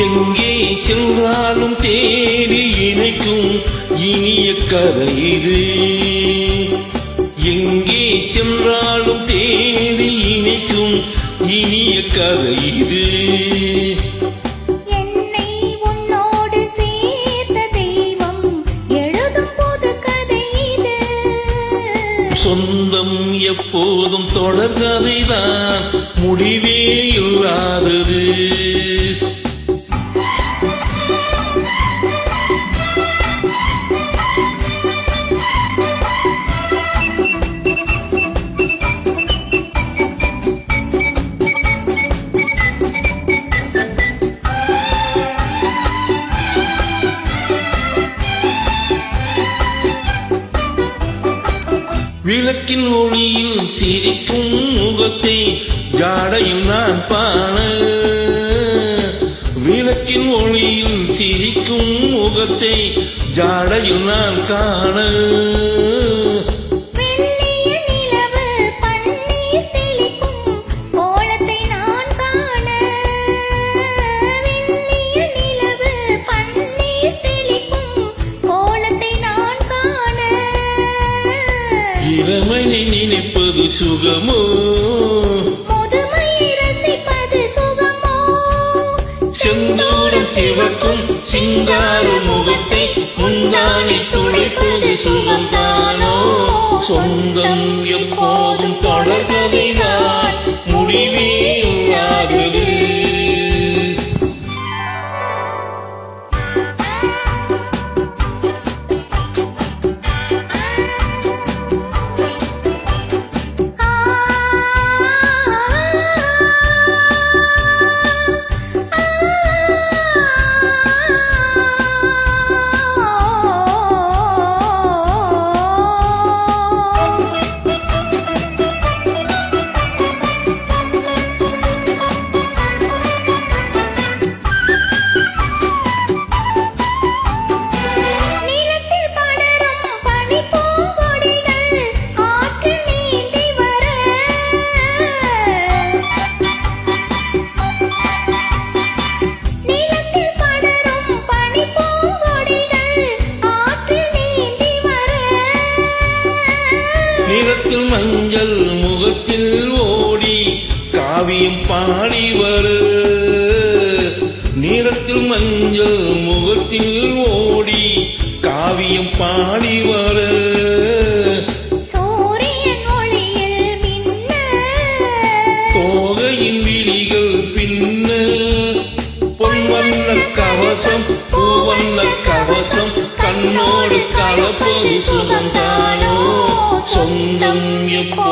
எங்கே சென்றாலும் தேடி இணைக்கும் இனிய கதை இது. எங்கே சென்றாலும் தேடி இணைக்கும் இனிய கதை இது. என்னை உன்னோடு சேர்த்த தெய்வம் எழுதும் புது கதை இது. சொந்தம் எப்போதும் தொடர்கதைதான், முடிவே இல்லாதது. விளக்கின் ஒளியில் சிரிக்கும் முகத்தை ஜாடையில் நான் காண. விளக்கின் ஒளியில் சிரிக்கும் முகத்தை ஜாடையில் நான் காண. இளமையை நினைப்பது சுகமோ, முதுமையை ரசிப்பது சுகமோ? செந்தூரம் சிவக்கும் சிங்கார முகத்தை முந்தானை துளைப்பது சுகம்தானோ? சொந்தம் எப்போதும் தொடர்கதைதான், முடிவே இல்லாதது. நிறத்தில் மஞ்சள் முகத்தில் ஓடி காவியம் பாடி வரு. நிறத்தில் மஞ்சள் முகத்தில் ஓடி காவியம் பாடி வரு. சூரியன் ஒளியில் மின்ன, தோகையின் விழிகள் பின்ன. பொன்வண்ண கவசம் பூவண்ண கவசம் கண்ணோடு கலப்பது சுகந்தானோ? சொந்தம் எப்போ